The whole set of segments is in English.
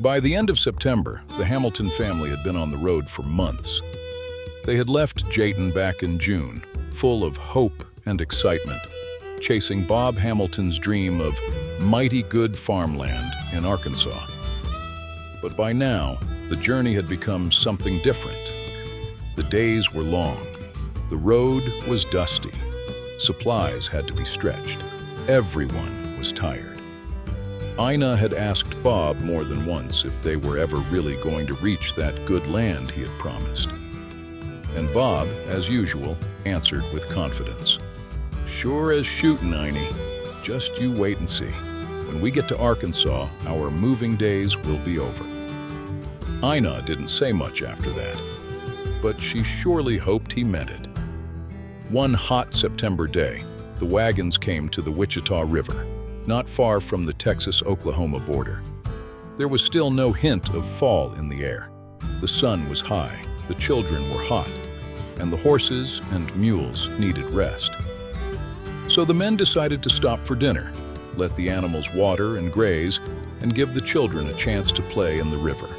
By the end of September, the Hamilton family had been on the road for months. They had left Jayton back in June, full of hope and excitement, chasing Bob Hamilton's dream of mighty good farmland in Arkansas. But by now, the journey had become something different. The days were long. The road was dusty. Supplies had to be stretched. Everyone was tired. Ina had asked Bob more than once if they were ever really going to reach that good land he had promised. And Bob, as usual, answered with confidence. "Sure as shootin', Iny. Just you wait and see. When we get to Arkansas, our moving days will be over." Ina didn't say much after that, but she surely hoped he meant it. One hot September day, the wagons came to the Wichita River, not far from the Texas-Oklahoma border. There was still no hint of fall in the air. The sun was high, the children were hot, and the horses and mules needed rest. So the men decided to stop for dinner, let the animals water and graze, and give the children a chance to play in the river.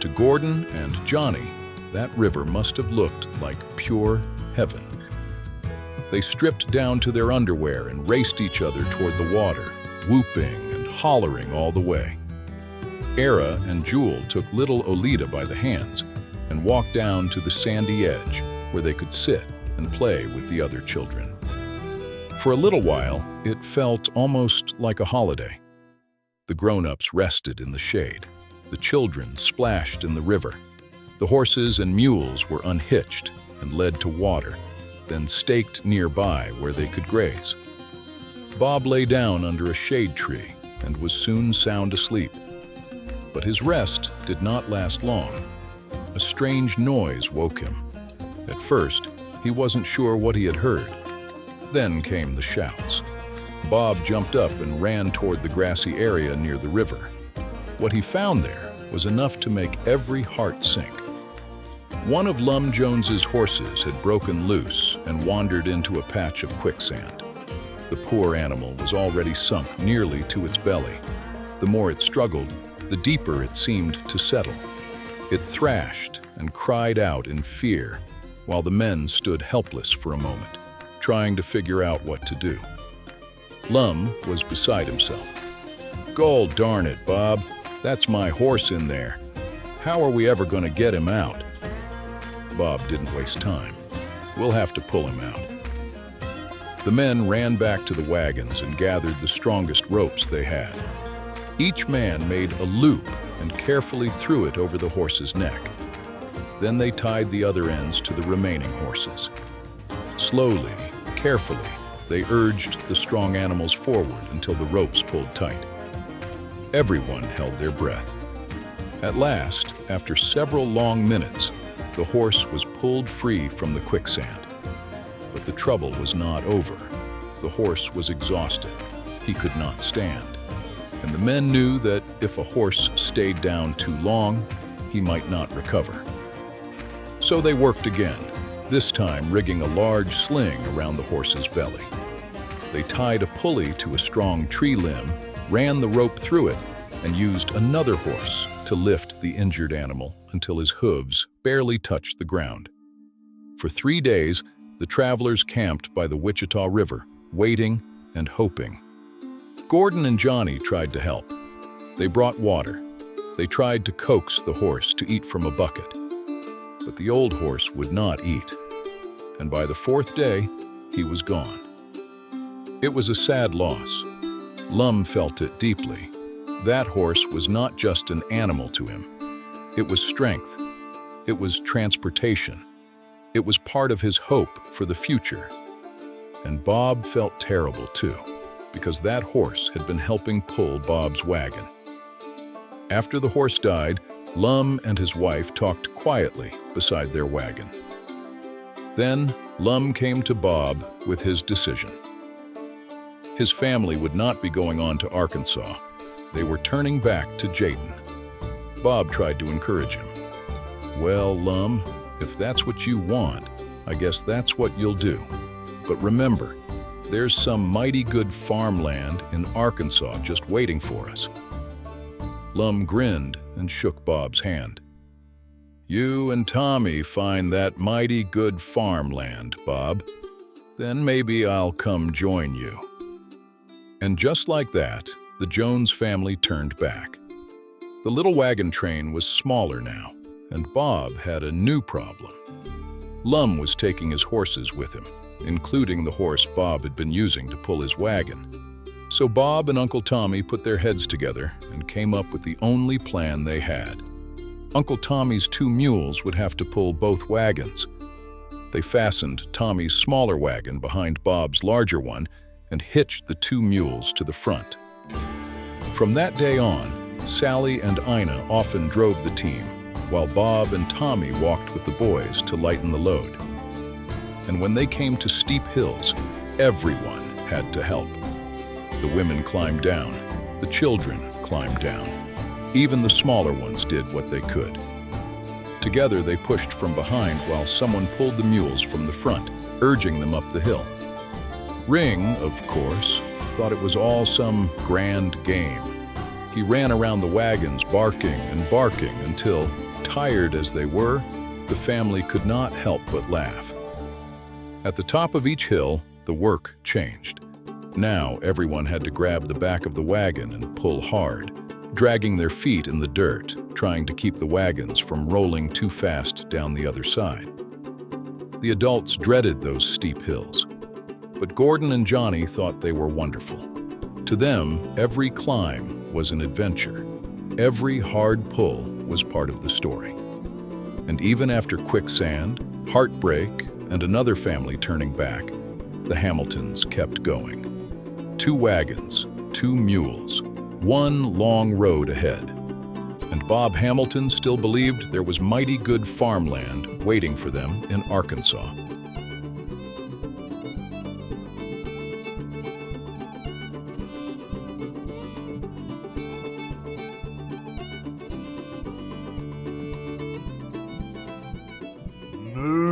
To Gordon and Johnny, that river must have looked like pure heaven. They stripped down to their underwear and raced each other toward the water, whooping and hollering all the way. Era and Jewel took little Olita by the hands and walked down to the sandy edge where they could sit and play with the other children. For a little while, it felt almost like a holiday. The grown-ups rested in the shade. The children splashed in the river. The horses and mules were unhitched and led to water, then staked nearby where they could graze. Bob lay down under a shade tree and was soon sound asleep. But his rest did not last long. A strange noise woke him. At first, he wasn't sure what he had heard. Then came the shouts. Bob jumped up and ran toward the grassy area near the river. What he found there was enough to make every heart sink. One of Lum Jones's horses had broken loose and wandered into a patch of quicksand. The poor animal was already sunk nearly to its belly. The more it struggled, the deeper it seemed to settle. It thrashed and cried out in fear, while the men stood helpless for a moment, trying to figure out what to do. Lum was beside himself. "Gol darn it, Bob, that's my horse in there. How are we ever going to get him out?" Bob didn't waste time. "We'll have to pull him out." The men ran back to the wagons and gathered the strongest ropes they had. Each man made a loop and carefully threw it over the horse's neck. Then they tied the other ends to the remaining horses. Slowly, carefully, they urged the strong animals forward until the ropes pulled tight. Everyone held their breath. At last, after several long minutes, the horse was pulled free from the quicksand. But the trouble was not over. The horse was exhausted. He could not stand. And the men knew that if a horse stayed down too long, he might not recover. So they worked again, this time rigging a large sling around the horse's belly. They tied a pulley to a strong tree limb, ran the rope through it, and used another horse to lift the injured animal until his hooves barely touched the ground. For 3 days, the travelers camped by the Wichita River, waiting and hoping. Gordon and Johnny tried to help. They brought water. They tried to coax the horse to eat from a bucket. But the old horse would not eat. And by the 4th day, he was gone. It was a sad loss. Lum felt it deeply. That horse was not just an animal to him. It was strength. It was transportation. It was part of his hope for the future. And Bob felt terrible too, because that horse had been helping pull Bob's wagon. After the horse died, Lum and his wife talked quietly beside their wagon. Then Lum came to Bob with his decision. His family would not be going on to Arkansas. They were turning back to Jayton. Bob tried to encourage him. "Well, Lum, if that's what you want, I guess that's what you'll do. But remember, there's some mighty good farmland in Arkansas just waiting for us." Lum grinned and shook Bob's hand. "You and Tommy find that mighty good farmland, Bob. Then maybe I'll come join you." And just like that, the Jones family turned back. The little wagon train was smaller now, and Bob had a new problem. Lum was taking his horses with him, including the horse Bob had been using to pull his wagon. So Bob and Uncle Tommy put their heads together and came up with the only plan they had. Uncle Tommy's 2 mules would have to pull both wagons. They fastened Tommy's smaller wagon behind Bob's larger one and hitched the 2 mules to the front. From that day on, Sally and Ina often drove the team, while Bob and Tommy walked with the boys to lighten the load. And when they came to steep hills, everyone had to help. The women climbed down, the children climbed down. Even the smaller ones did what they could. Together they pushed from behind while someone pulled the mules from the front, urging them up the hill. Ring, of course, thought it was all some grand game. He ran around the wagons barking and barking until, tired as they were, the family could not help but laugh. At the top of each hill, the work changed. Now everyone had to grab the back of the wagon and pull hard, dragging their feet in the dirt, trying to keep the wagons from rolling too fast down the other side. The adults dreaded those steep hills, but Gordon and Johnny thought they were wonderful. To them, every climb was an adventure. Every hard pull was part of the story. And even after Quicksand, heartbreak, and another family turning back, the Hamiltons kept going. 2 wagons, 2 mules, 1 long road ahead. And Bob Hamilton still believed there was mighty good farmland waiting for them in Arkansas. No.